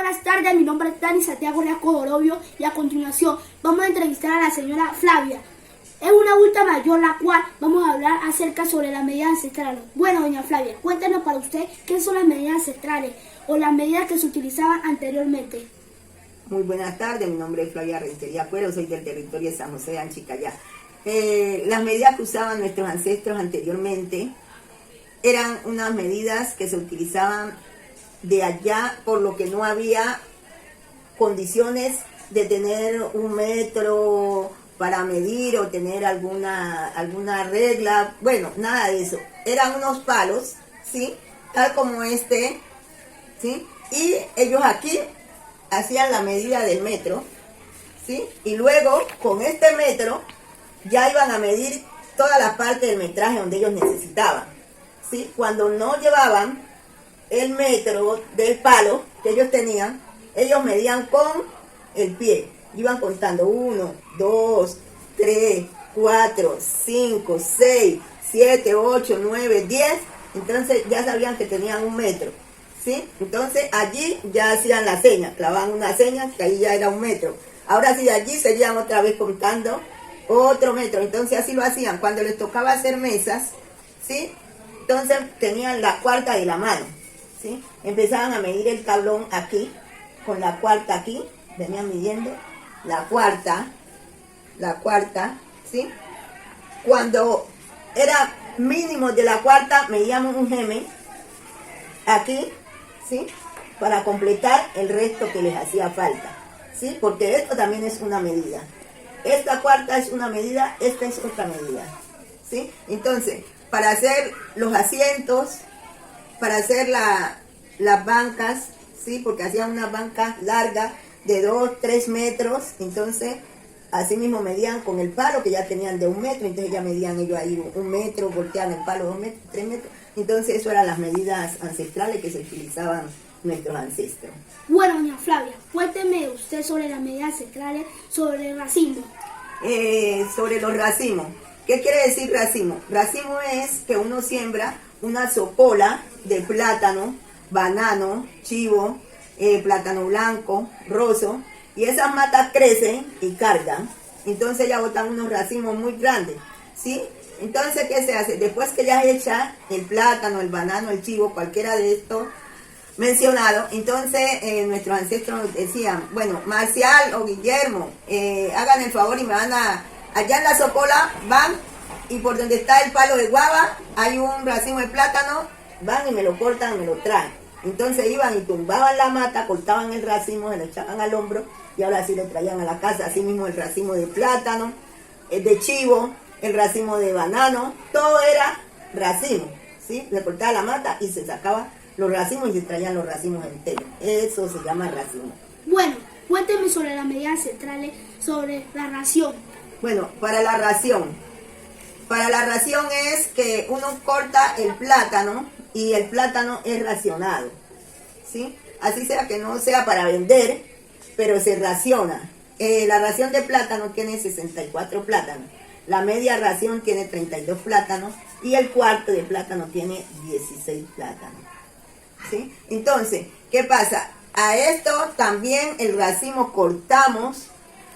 buenas tardes, mi nombre es Dani Santiago Riasco Orobio y a continuación vamos a entrevistar a la señora Flavia. Es una adulta mayor la cual vamos a hablar acerca sobre las medidas ancestrales. Bueno, doña Flavia, cuéntanos para usted qué son las medidas ancestrales o las medidas que se utilizaban anteriormente. Muy buenas tardes, mi nombre es Flavia Rentería Cuero, soy del territorio de San José de Anchicayá. Las medidas que usaban nuestros ancestros anteriormente eran unas medidas que se utilizaban de allá, por lo que no había condiciones de tener un metro para medir o tener alguna regla, bueno, nada de eso. Eran unos palos, ¿sí? Tal como este, ¿sí? Y ellos aquí hacían la medida del metro, ¿sí? Y luego con este metro ya iban a medir toda la parte del metraje donde ellos necesitaban, ¿sí? Cuando no llevaban el metro del palo que ellos tenían, ellos medían con el pie. Iban contando 1, 2, 3, 4, 5, 6, 7, 8, 9, 10. Entonces ya sabían que tenían un metro, ¿sí? Entonces allí ya hacían la seña, clavaban una seña que ahí ya era un metro. Ahora sí, allí seguían otra vez contando otro metro. Entonces así lo hacían. Cuando les tocaba hacer mesas, ¿sí? Entonces tenían la cuarta de la mano, ¿sí? Empezaban a medir el tablón aquí, con la cuarta aquí, venían midiendo la cuarta, ¿sí? Cuando era mínimo de la cuarta, medíamos un gemen aquí, ¿sí? Para completar el resto que les hacía falta, ¿sí? Porque esto también es una medida. Esta cuarta es una medida, esta es otra medida, ¿sí? Entonces, para hacer los asientos, para hacer las bancas, ¿sí? Porque hacían unas bancas largas de 2, 3 metros, entonces así mismo medían con el palo que ya tenían de 1 metro, entonces ya medían ellos ahí 1 metro, volteaban el palo 2 metros, 3 metros, entonces eso eran las medidas ancestrales que se utilizaban nuestros ancestros. Bueno, doña Flavia, cuénteme usted sobre las medidas ancestrales, sobre el racimo. Sobre los racimos, ¿qué quiere decir racimo? Racimo es que uno siembra una socola de plátano, banano, chivo, plátano blanco, roso, y esas matas crecen y cargan, entonces ya botan unos racimos muy grandes, ¿sí? Entonces, ¿qué se hace? Después que ya echa el plátano, el banano, el chivo, cualquiera de estos mencionados, entonces nuestros ancestros nos decían, bueno, Marcial o Guillermo, hagan el favor y me van allá en la socola, van, y por donde está el palo de guava, hay un racimo de plátano, van y me lo cortan, me lo traen. Entonces iban y tumbaban la mata, cortaban el racimo, se lo echaban al hombro y ahora sí lo traían a la casa. Así mismo el racimo de plátano, el de chivo, el racimo de banano, todo era racimo, ¿sí? Se cortaba la mata y se sacaba los racimos y se traían los racimos enteros. Eso se llama racimo. Bueno, cuénteme sobre las medidas ancestrales, sobre la ración. Bueno, para la ración es que uno corta el plátano y el plátano es racionado, ¿sí? Así sea que no sea para vender, pero se raciona. La ración de plátano tiene 64 plátanos, la media ración tiene 32 plátanos y el cuarto de plátano tiene 16 plátanos, ¿sí? Entonces, ¿qué pasa? A esto también el racimo cortamos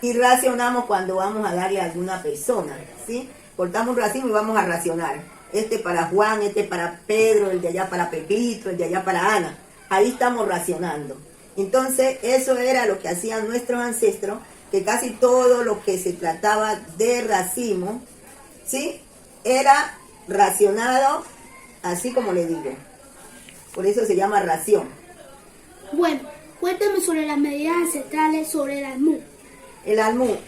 y racionamos cuando vamos a darle a alguna persona, ¿sí? Cortamos un racimo y vamos a racionar. Este para Juan, este para Pedro, el de allá para Pepito, el de allá para Ana. Ahí estamos racionando. Entonces, eso era lo que hacían nuestros ancestros, que casi todo lo que se trataba de racimo, ¿sí? Era racionado, así como le digo. Por eso se llama ración. Bueno, cuénteme sobre las medidas ancestrales, sobre el almú.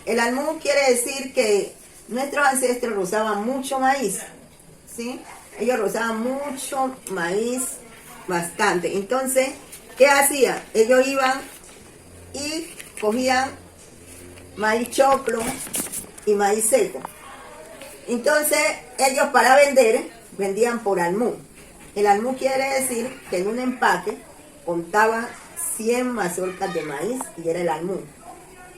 El almú quiere decir que nuestros ancestros rozaban mucho maíz, ¿sí? Ellos rozaban mucho maíz, bastante. Entonces, ¿qué hacían? Ellos iban y cogían maíz choclo y maíz seco. Entonces, ellos para vender, vendían por almú. El almú quiere decir que en un empaque contaba 100 mazorcas de maíz y era el almú.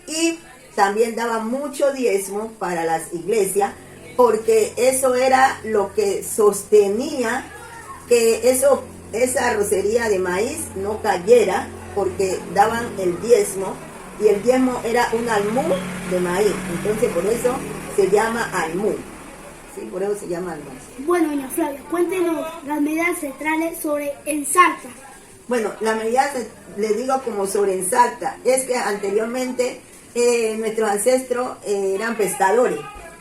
Y también daba mucho diezmo para las iglesias, porque eso era lo que sostenía que esa rocería de maíz no cayera porque daban el diezmo, y el diezmo era un almú de maíz, entonces por eso se llama almú, ¿sí? Por eso se llama almú. Bueno, doña Flavia, cuéntenos las medidas ancestrales sobre Ensarta. Bueno, las medidas, les digo como sobre Ensarta, es que anteriormente nuestros ancestros eran pescadores,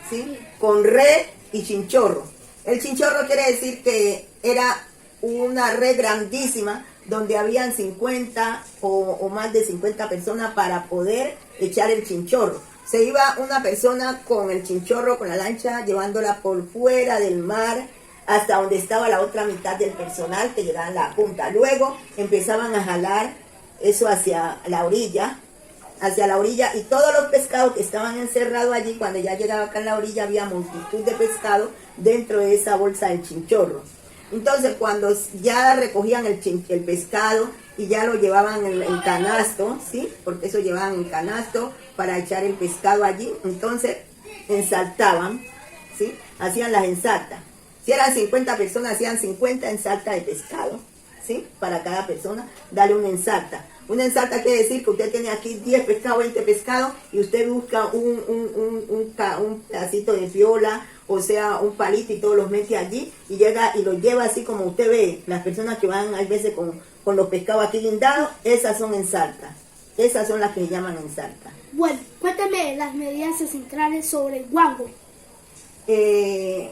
¿sí? Con red y chinchorro. El chinchorro quiere decir que era una red grandísima donde habían 50 o más de 50 personas para poder echar el chinchorro. Se iba una persona con el chinchorro, con la lancha, llevándola por fuera del mar hasta donde estaba la otra mitad del personal que llegaba a la punta. Luego empezaban a jalar eso hacia la orilla, y todos los pescados que estaban encerrados allí, cuando ya llegaba acá en la orilla, había multitud de pescado dentro de esa bolsa del chinchorro. Entonces, cuando ya recogían el pescado y ya lo llevaban en canasto, ¿sí? Porque eso llevaban en canasto para echar el pescado allí, entonces ensartaban, ¿sí? Hacían las ensartas. Si eran 50 personas, hacían 50 ensartas de pescado, ¿sí? Para cada persona, darle una ensarta. Una ensarta quiere decir que usted tiene aquí 10 pescados, 20 pescados, y usted busca un pedacito de piola, o sea, un palito, y todos los mete allí, y llega y los lleva así como usted ve. Las personas que van, hay veces con los pescados aquí guindados, esas son ensartas. Esas son las que se llaman ensartas. Bueno, cuéntame las medidas ancestrales sobre el guango. El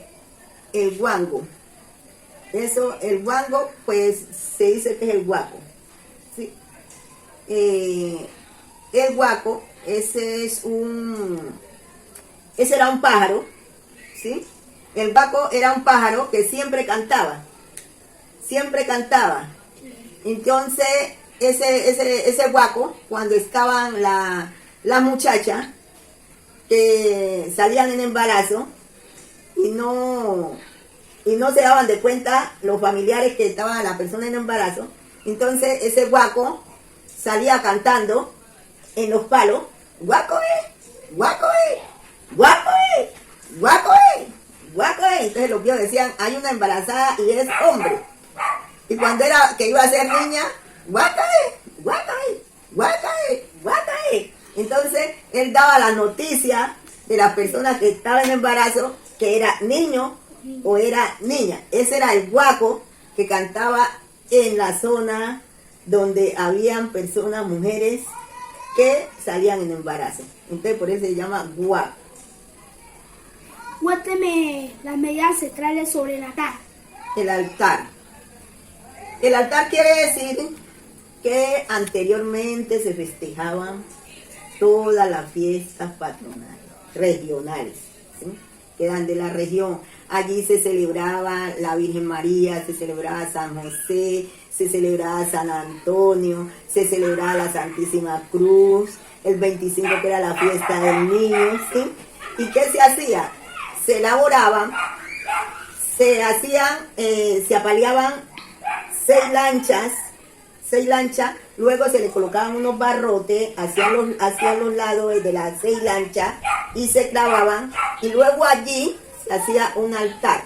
guango. El guango, pues, se dice que es el guaco, ¿sí? El guaco, ese era un pájaro, ¿sí? El guaco era un pájaro que siempre cantaba. Entonces, ese guaco, cuando estaban las muchachas que salían en embarazo y no se daban de cuenta los familiares que estaban la persona en embarazo, entonces ese guaco salía cantando en los palos, guaco guaco guaco guaco. Entonces los viejos decían, hay una embarazada y es hombre. Y cuando era que iba a ser niña, guaca. Entonces él daba la noticia de las personas que estaban en embarazo, que era niño o era niña. Ese era el guaco que cantaba en la zona donde habían personas, mujeres, que salían en embarazo. Entonces por eso se llama guaco. Cuénteme las medidas ancestrales sobre el altar. El altar. El altar quiere decir que anteriormente se festejaban todas las fiestas patronales, regionales, ¿sí? Que eran de la región. Allí se celebraba la Virgen María, se celebraba San José, se celebraba San Antonio, se celebraba la Santísima Cruz, el 25 que era la fiesta del niño, ¿sí? ¿Y qué se hacía? Se elaboraban, se apaleaban 6 lanchas, luego se le colocaban unos barrotes hacia los lados de las 6 lanchas y se clavaban, y luego allí se hacía un altar.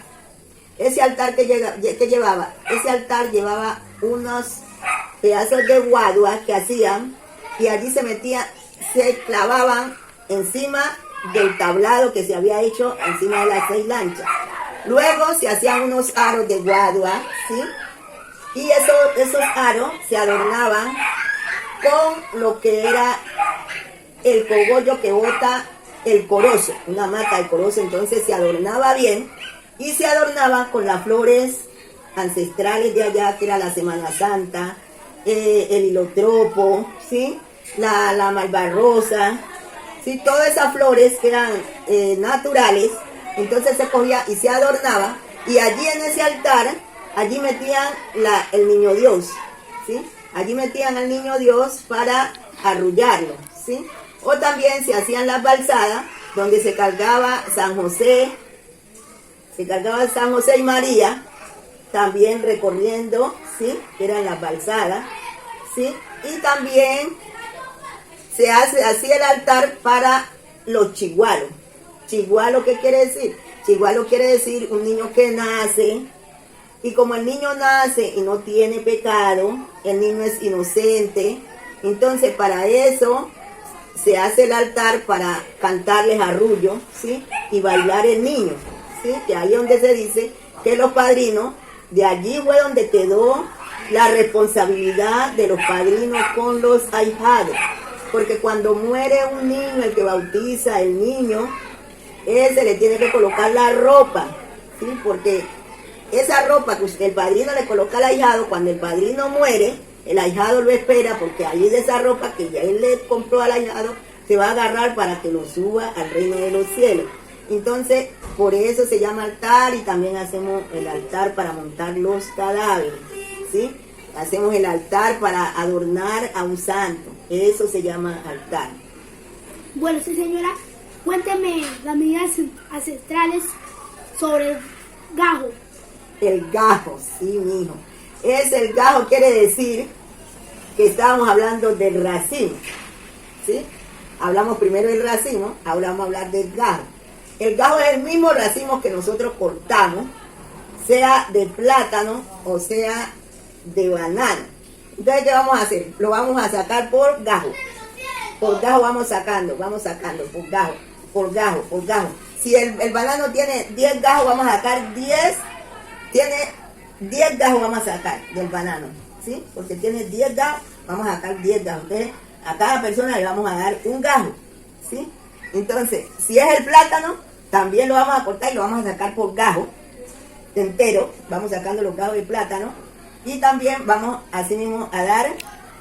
Ese altar llevaba unos pedazos de guadua que hacían, y allí se clavaban encima del tablado que se había hecho encima de las 6 lanchas. Luego se hacían unos aros de guadua, ¿sí? Y esos aros se adornaban con lo que era el cogollo que bota el corozo, una mata de corozo. Entonces se adornaba bien, y se adornaba con las flores ancestrales de allá, que era la Semana Santa, el hilotropo, ¿sí? La malvarrosa, ¿sí? Todas esas flores que eran naturales. Entonces se cogía y se adornaba, y allí en ese altar, allí metían el niño Dios, ¿sí? Allí metían al niño Dios para arrullarlo, ¿sí? O también se hacían las balsadas, donde se cargaba San José y María, también recorriendo, ¿sí? Que eran las balsadas, ¿sí? Y también se hacía el altar para los chigualos. ¿Chigualo qué quiere decir? Chigualo quiere decir un niño que nace Y como el niño nace y no tiene pecado, el niño es inocente, entonces para eso se hace el altar para cantarles arrullo, ¿sí? Y bailar el niño, ¿sí? Que ahí es donde se dice que los padrinos, de allí fue donde quedó la responsabilidad de los padrinos con los ahijados. Porque cuando muere un niño, el que bautiza el niño, ese le tiene que colocar la ropa, ¿sí? Porque esa ropa que el padrino le coloca al ahijado, cuando el padrino muere, el ahijado lo espera porque ahí de esa ropa que ya él le compró al ahijado, se va a agarrar para que lo suba al reino de los cielos. Entonces, por eso se llama altar y también hacemos el altar para montar los cadáveres, ¿sí? Hacemos el altar para adornar a un santo, eso se llama altar. Bueno, sí señora, cuénteme las medidas ancestrales sobre el gajo. El gajo, sí, mijo. El gajo quiere decir que estábamos hablando del racimo, ¿sí? Hablamos primero del racimo, ahora vamos a hablar del gajo. El gajo es el mismo racimo que nosotros cortamos, sea de plátano o sea de banano. Entonces, ¿qué vamos a hacer? Lo vamos a sacar por gajo. Por gajo vamos sacando, por gajo, por gajo, por gajo. Si el banano tiene 10 gajos, vamos a sacar 10 gajos vamos a sacar del banano, ¿sí? Porque tiene 10 gajos, vamos a sacar 10 gajos. Entonces, a cada persona le vamos a dar un gajo, ¿sí? Entonces, si es el plátano, también lo vamos a cortar y lo vamos a sacar por gajo entero. Vamos sacando los gajos de plátano y también vamos así mismo a dar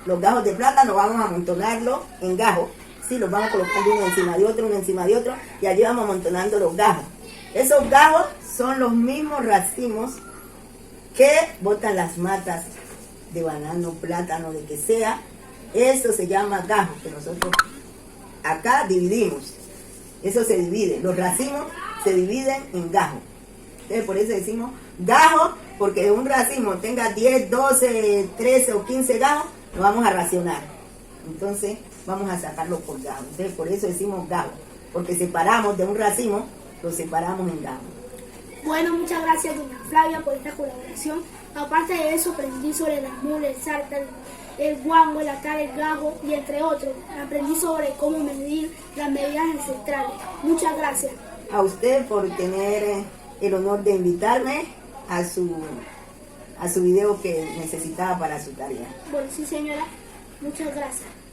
los gajos de plátano, vamos a amontonarlos en gajos, ¿sí? Los vamos colocando uno encima de otro y allí vamos amontonando los gajos. Esos gajos son los mismos racimos que botan las matas de banano, plátano, de que sea. Eso se llama gajo, que nosotros acá dividimos. Eso se divide. Los racimos se dividen en gajo. Entonces por eso decimos gajo, porque un racimo tenga 10, 12, 13 o 15 gajos, lo vamos a racionar. Entonces vamos a sacarlo por gajo. Entonces por eso decimos gajo, porque separamos de un racimo, lo separamos en gajo. Bueno, muchas gracias doña Flavia por esta colaboración. Aparte de eso, aprendí sobre las mules, el sarta, el guango, el atar, el gajo y entre otros. Aprendí sobre cómo medir las medidas ancestrales. Muchas gracias. A usted por tener el honor de invitarme a su video que necesitaba para su tarea. Bueno, sí señora, muchas gracias.